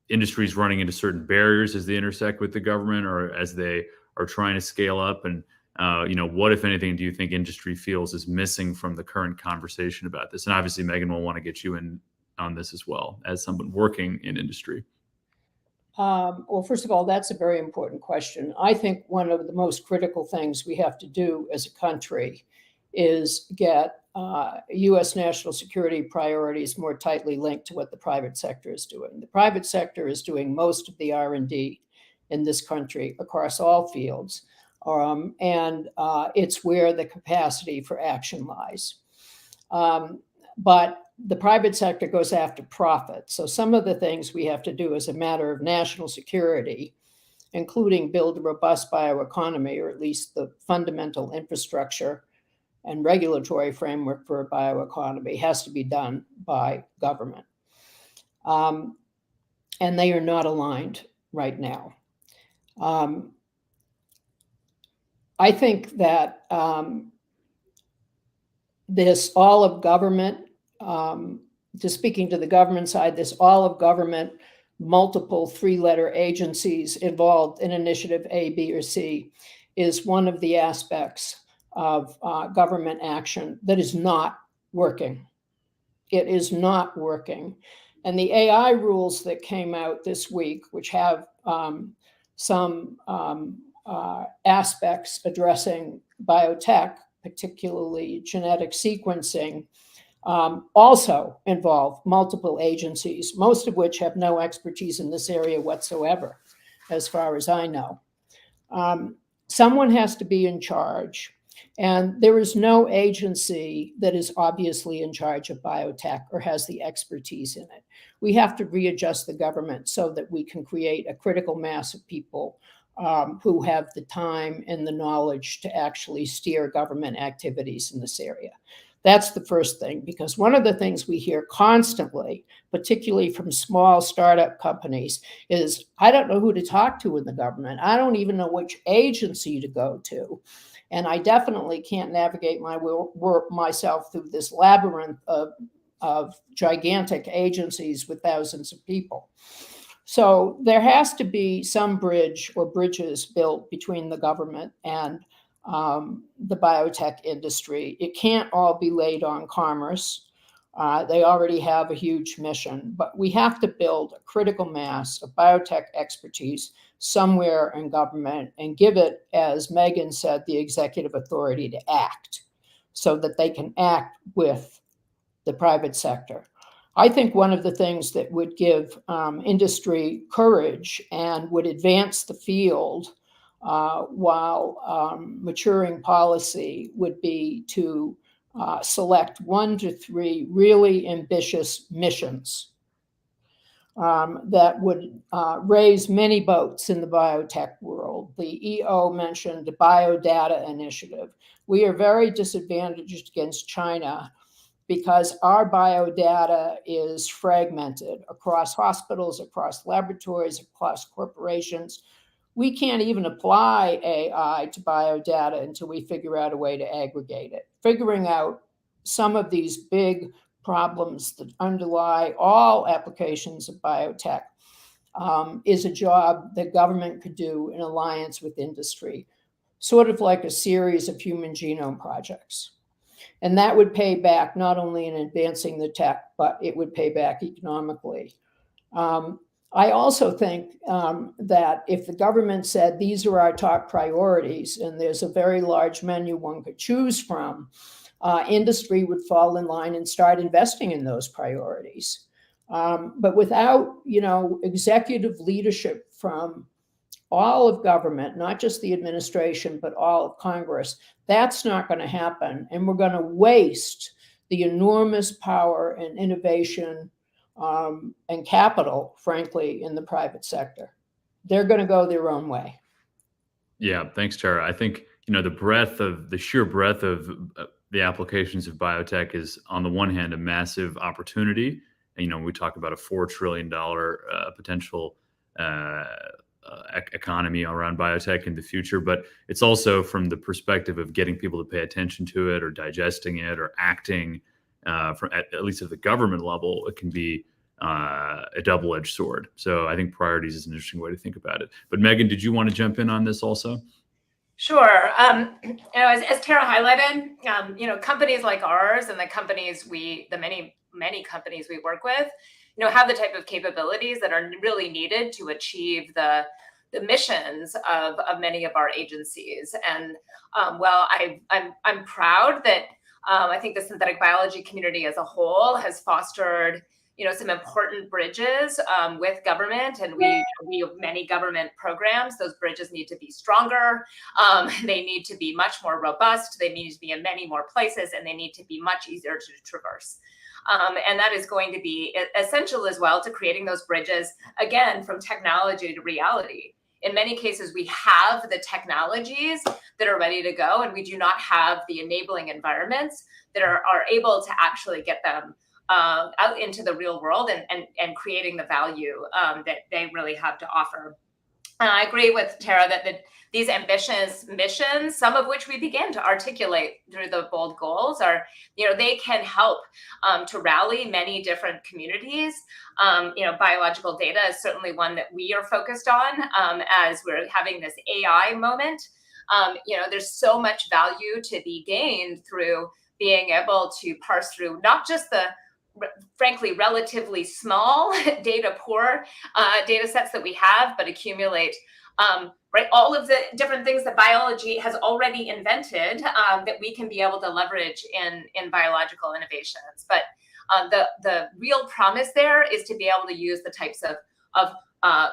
industry is running into certain barriers as they intersect with the government or as they are trying to scale up? And what, if anything, do you think industry feels is missing from the current conversation about this? And obviously, Megan will want to get you in on this as well, as someone working in industry. Well, first of all, that's a very important question. I think one of the most critical things we have to do as a country is get U.S. national security priorities more tightly linked to what the private sector is doing. The private sector is doing most of the R&D in this country across all fields. And it's where the capacity for action lies. But the private sector goes after profit. So some of the things we have to do as a matter of national security, including build a robust bioeconomy, or at least the fundamental infrastructure and regulatory framework for a bioeconomy, has to be done by government. And they are not aligned right now. I think that this all of government, just speaking to the government side, this all of government, multiple three-letter agencies involved in initiative A, B, or C is one of the aspects of government action that is not working. It is not working. And the AI rules that came out this week, which have some aspects addressing biotech, particularly genetic sequencing, also involve multiple agencies, most of which have no expertise in this area whatsoever, as far as I know. someone has to be in charge. And there is no agency that is obviously in charge of biotech or has the expertise in it. We have to readjust the government so that we can create a critical mass of people who have the time and the knowledge to actually steer government activities in this area. That's the first thing, because one of the things we hear constantly, particularly from small startup companies, is, I don't know who to talk to in the government. I don't even know which agency to go to. And I definitely can't navigate myself through this labyrinth of gigantic agencies with thousands of people. So there has to be some bridge or bridges built between the government and the biotech industry. It can't all be laid on commerce. They already have a huge mission, but we have to build a critical mass of biotech expertise somewhere in government and give it, as Megan said, the executive authority to act so that they can act with the private sector. I think one of the things that would give industry courage and would advance the field while maturing policy would be to select 1 to 3 really ambitious missions that would raise many boats in the biotech world. The EO mentioned the biodata initiative. We are very disadvantaged against China because our biodata is fragmented across hospitals, across laboratories, across corporations. We can't even apply AI to biodata until we figure out a way to aggregate it. Figuring out some of these big problems that underlie all applications of biotech is a job that government could do in alliance with industry, sort of like a series of human genome projects. And that would pay back not only in advancing the tech, but it would pay back economically. I also think that if the government said these are our top priorities, and there's a very large menu one could choose from, industry would fall in line and start investing in those priorities. But without, executive leadership from all of government, not just the administration, but all of Congress, that's not going to happen. And we're going to waste the enormous power and innovation and capital, frankly, in the private sector. They're going to go their own way. Yeah, thanks, Tara. I think, the sheer breadth of the applications of biotech is, on the one hand, a massive opportunity. And, we talk about a $4 trillion potential economy around biotech in the future, but it's also from the perspective of getting people to pay attention to it or digesting it or acting at least at the government level. It can be a double-edged sword. So I think priorities is an interesting way to think about it. But Megan, did you want to jump in on this also? Sure. As Tara highlighted, companies like ours and the many companies we work with, have the type of capabilities that are really needed to achieve the missions of many of our agencies. And I'm proud that I think the synthetic biology community as a whole has fostered some important bridges with government, and we have many government programs. Those bridges need to be stronger. They need to be much more robust. They need to be in many more places, and they need to be much easier to traverse. And that is going to be essential as well to creating those bridges, again, from technology to reality. In many cases, we have the technologies that are ready to go, and we do not have the enabling environments that are able to actually get them out into the real world and creating the value that they really have to offer. And I agree with Tara that these ambitious missions, some of which we begin to articulate through the bold goals, are, they can help to rally many different communities. Biological data is certainly one that we are focused on as we're having this AI moment. There's so much value to be gained through being able to parse through not just the frankly relatively small data poor data sets that we have, but accumulate all of the different things that biology has already invented that we can be able to leverage in biological innovations. But the real promise there is to be able to use the types of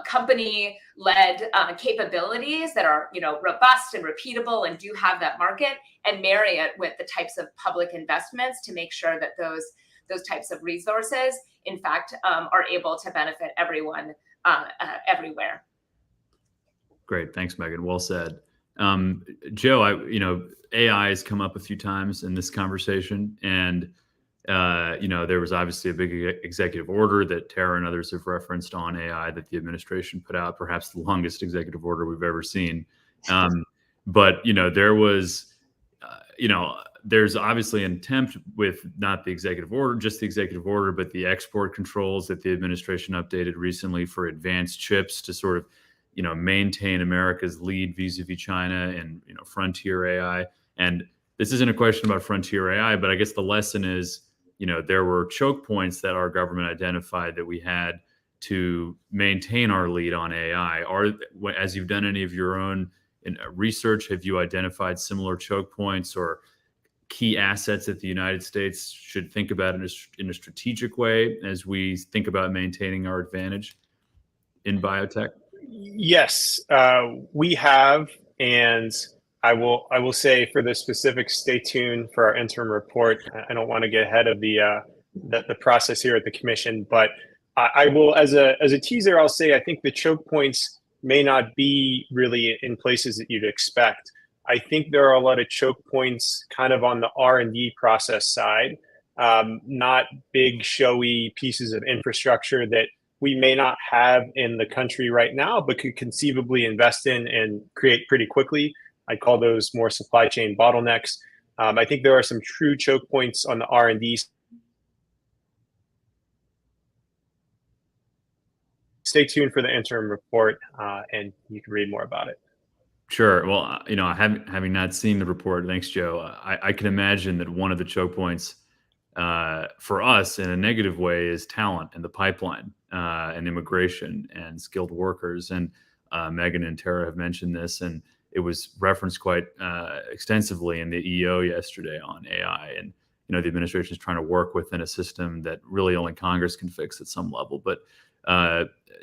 company-led capabilities that are, robust and repeatable and do have that market, and marry it with the types of public investments to make sure that those types of resources, in fact, are able to benefit everyone everywhere. Great, thanks, Megan. Well said. Joe, AI has come up a few times in this conversation, and there was obviously a big executive order that Tara and others have referenced on AI that the administration put out, perhaps the longest executive order we've ever seen. But there was, there's obviously an attempt with not the executive order, just the executive order, but the export controls that the administration updated recently for advanced chips to sort of, maintain America's lead vis-a-vis China and, frontier AI. And this isn't a question about frontier AI, but I guess the lesson is, there were choke points that our government identified that we had to maintain our lead on AI. As you've done any of your own research, have you identified similar choke points or key assets that the United States should think about in a strategic way as we think about maintaining our advantage in biotech? Yes, we have, and I will say for the specifics, stay tuned for our interim report. I don't want to get ahead of the process here at the commission, but I will, as a teaser, I'll say I think the choke points may not be really in places that you'd expect. I think there are a lot of choke points kind of on the R&D process side, not big showy pieces of infrastructure that we may not have in the country right now, but could conceivably invest in and create pretty quickly. I call those more supply chain bottlenecks. I think there are some true choke points on the R&D. Stay tuned for the interim report, and you can read more about it. Sure. Well, having not seen the report, thanks, Joe. I can imagine that one of the choke points for us in a negative way is talent and the pipeline and immigration and skilled workers. And Megan and Tara have mentioned this, and it was referenced quite extensively in the EO yesterday on AI. And, the administration is trying to work within a system that really only Congress can fix at some level. But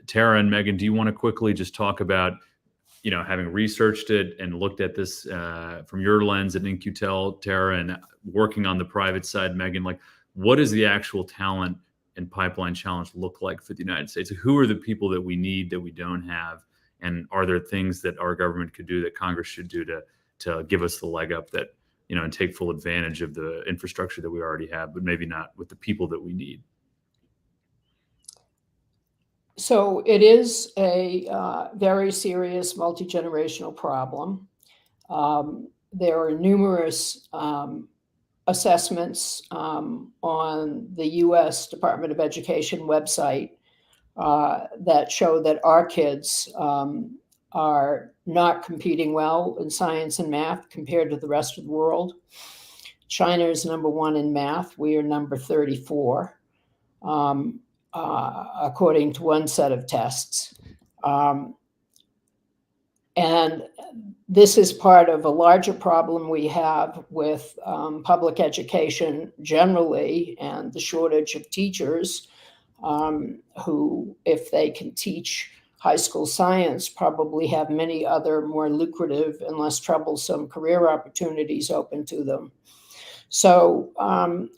Tara and Megan, do you want to quickly just talk about, having researched it and looked at this from your lens at In-Q-Tel, Tara, and working on the private side, Megan, like what does the actual talent and pipeline challenge look like for the United States? Who are the people that we need that we don't have? And are there things that our government could do that Congress should do to give us the leg up that, and take full advantage of the infrastructure that we already have, but maybe not with the people that we need? So it is a very serious multi-generational problem. There are numerous assessments on the U.S. Department of Education website that show that our kids are not competing well in science and math compared to the rest of the world. China is #1 in math. We are number 34. According to one set of tests. And this is part of a larger problem we have with public education generally and the shortage of teachers who, if they can teach high school science, probably have many other more lucrative and less troublesome career opportunities open to them. So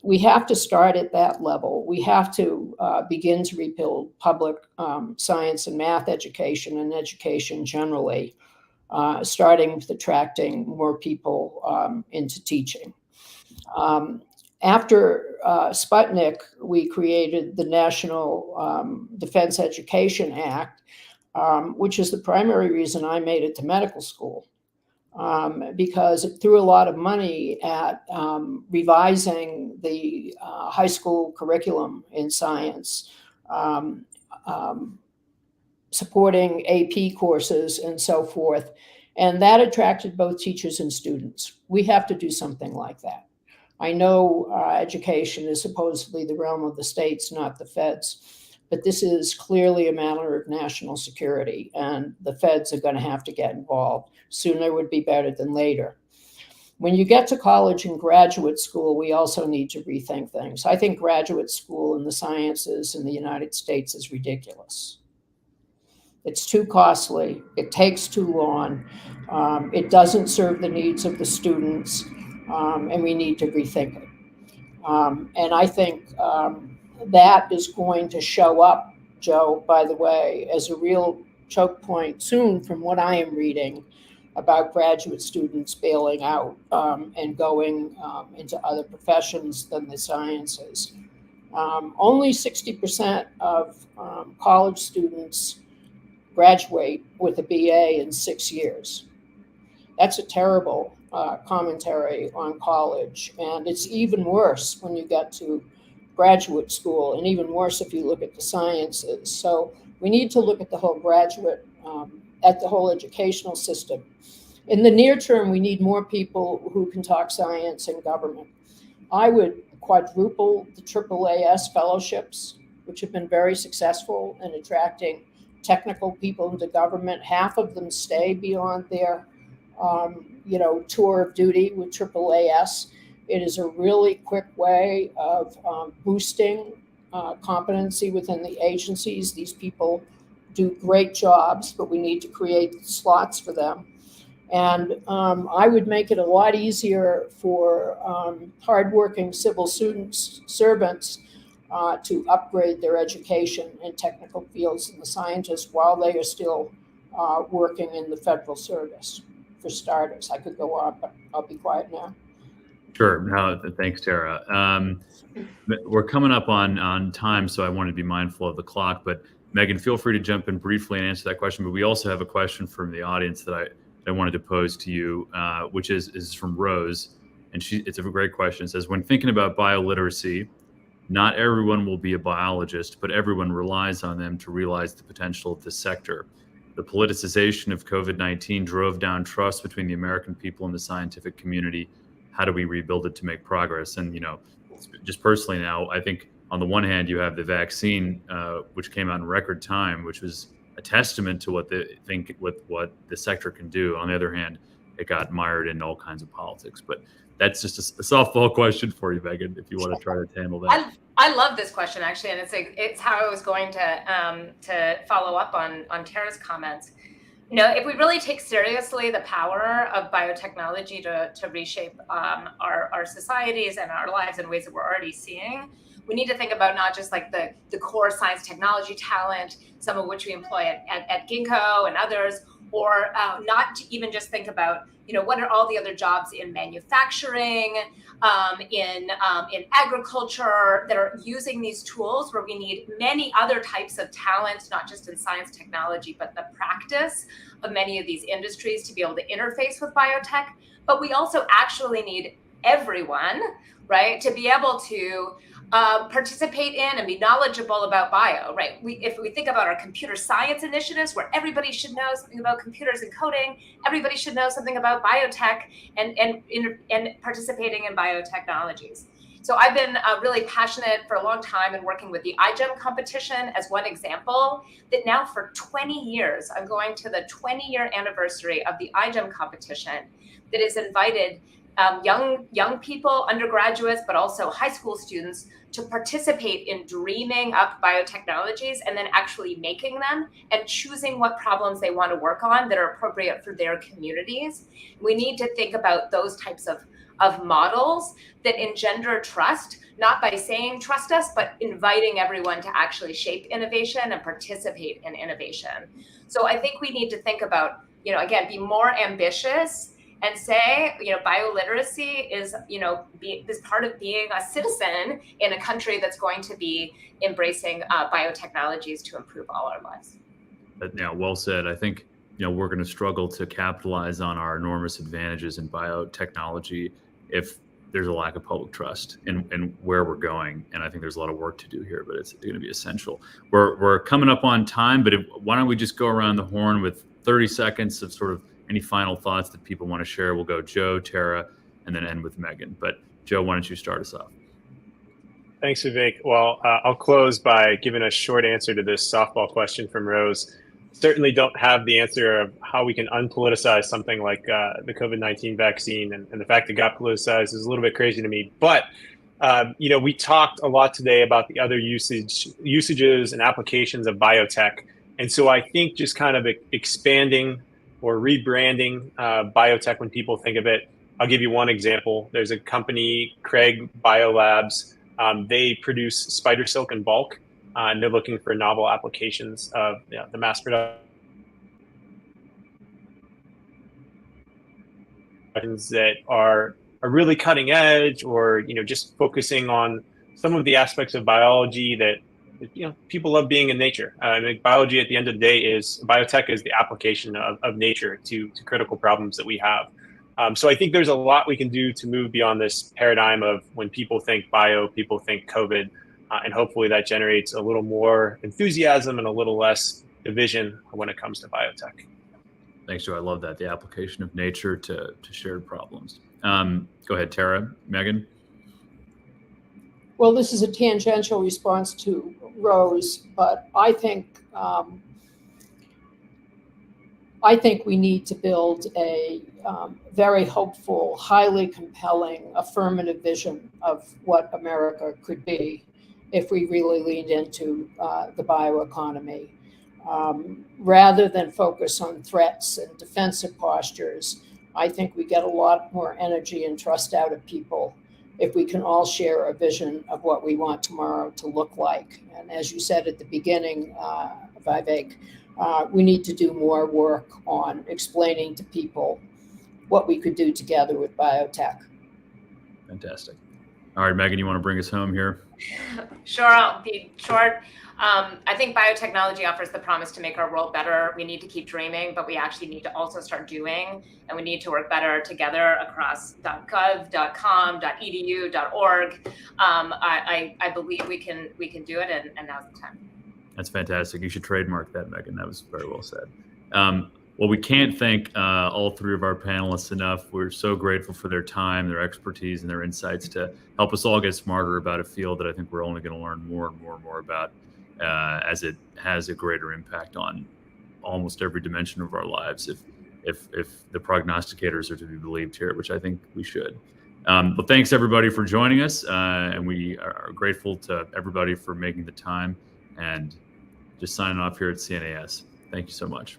we have to start at that level. We have to begin to rebuild public science and math education and education generally, starting with attracting more people into teaching. After Sputnik, we created the National Defense Education Act, which is the primary reason I made it to medical school. Because it threw a lot of money at revising the high school curriculum in science, supporting AP courses and so forth. And that attracted both teachers and students. We have to do something like that. I know education is supposedly the realm of the states, not the feds. But this is clearly a matter of national security, and the feds are going to have to get involved. Sooner would be better than later. When you get to college and graduate school, we also need to rethink things. I think graduate school in the sciences in the United States is ridiculous. It's too costly. It takes too long. It doesn't serve the needs of the students, and we need to rethink it. And I think that is going to show up, Joe, by the way, as a real choke point soon from what I am reading about graduate students bailing out and going into other professions than the sciences. Only 60% of college students graduate with a BA in 6 years. That's a terrible commentary on college. And it's even worse when you get to graduate school, and even worse if you look at the sciences. So we need to look at the whole at the whole educational system. In the near term, we need more people who can talk science and government. I would quadruple the AAAS fellowships, which have been very successful in attracting technical people into government. Half of them stay beyond their tour of duty with AAAS. It is a really quick way of boosting competency within the agencies. These people do great jobs, but we need to create slots for them. And I would make it a lot easier for hardworking civil servants to upgrade their education in technical fields and the scientists while they are still working in the federal service, for starters. I could go on, but I'll be quiet now. Sure. No, thanks, Tara. We're coming up on time, so I want to be mindful of the clock. But Megan, feel free to jump in briefly and answer that question. But we also have a question from the audience that I wanted to pose to you, which is from Rose. And it's a great question. It says, when thinking about bioliteracy, not everyone will be a biologist, but everyone relies on them to realize the potential of this sector. The politicization of COVID-19 drove down trust between the American people and the scientific community. How do we rebuild it to make progress? And, just personally now, I think on the one hand, you have the vaccine, which came out in record time, which was a testament to what what the sector can do. On the other hand, it got mired in all kinds of politics. But that's just a softball question for you, Megan, if you want to try to handle that. I love this question, actually, and it's how I was going to follow up on Tara's comments. If we really take seriously the power of biotechnology to reshape our societies and our lives in ways that we're already seeing, we need to think about not just like the core science technology talent, some of which we employ at Ginkgo and others, or not to even just think about, what are all the other jobs in manufacturing, in agriculture that are using these tools, where we need many other types of talent, not just in science technology, but the practice of many of these industries to be able to interface with biotech. But we also actually need everyone, right, to be able to participate in and be knowledgeable about bio, right? If we think about our computer science initiatives, where everybody should know something about computers and coding, everybody should know something about biotech and participating in biotechnologies. So I've been really passionate for a long time in working with the iGEM competition as one example, that now for 20 years, I'm going to the 20-year anniversary of the iGEM competition that has invited young people, undergraduates, but also high school students to participate in dreaming up biotechnologies and then actually making them and choosing what problems they want to work on that are appropriate for their communities. We need to think about those types of models that engender trust, not by saying trust us, but inviting everyone to actually shape innovation and participate in innovation. So I think we need to think about, again, be more ambitious and say, bioliteracy is, is part of being a citizen in a country that's going to be embracing biotechnologies to improve all our lives. Yeah, well said. I think, we're going to struggle to capitalize on our enormous advantages in biotechnology if there's a lack of public trust in where we're going. And I think there's a lot of work to do here, but it's going to be essential. We're coming up on time, but why don't we just go around the horn with 30 seconds of sort of any final thoughts that people want to share? We'll go Joe, Tara, and then end with Megan. But Joe, why don't you start us off? Thanks, Vivek. Well, I'll close by giving a short answer to this softball question from Rose. Certainly don't have the answer of how we can unpoliticize something like the COVID-19 vaccine, and the fact it got politicized is a little bit crazy to me. But we talked a lot today about the other usages and applications of biotech And so I think just kind of expanding or rebranding biotech when people think of it. I'll give you one example. There's a company, Craig Biolabs. They produce spider silk in bulk, and they're looking for novel applications of the mass production that are really cutting edge, or just focusing on some of the aspects of biology that people love being in nature. I mean, biology at the end of the day is biotech is the application of nature to critical problems that we have. So I think there's a lot we can do to move beyond this paradigm of when people think bio, people think COVID, and hopefully that generates a little more enthusiasm and a little less division when it comes to biotech. Thanks, Joe. I love that. The application of nature to shared problems. Go ahead, Tara. Megan? Well, this is a tangential response to Rose, but I think we need to build a very hopeful, highly compelling, affirmative vision of what America could be if we really leaned into the bioeconomy. Rather than focus on threats and defensive postures, I think we get a lot more energy and trust out of people if we can all share a vision of what we want tomorrow to look like. And as you said at the beginning, Vivek, we need to do more work on explaining to people what we could do together with biotech. Fantastic. All right, Megan, you want to bring us home here? Sure, I'll be short. I think biotechnology offers the promise to make our world better. We need to keep dreaming, but we actually need to also start doing, and we need to work better together across .gov, .com, .edu, .org. I believe we can do it, and now's the time. That's fantastic. You should trademark that, Megan. That was very well said. Well, we can't thank all three of our panelists enough. We're so grateful for their time, their expertise, and their insights to help us all get smarter about a field that I think we're only going to learn more and more and more about as it has a greater impact on almost every dimension of our lives, if the prognosticators are to be believed here, which I think we should. But thanks, everybody, for joining us, and we are grateful to everybody for making the time, and just signing off here at CNAS. Thank you so much.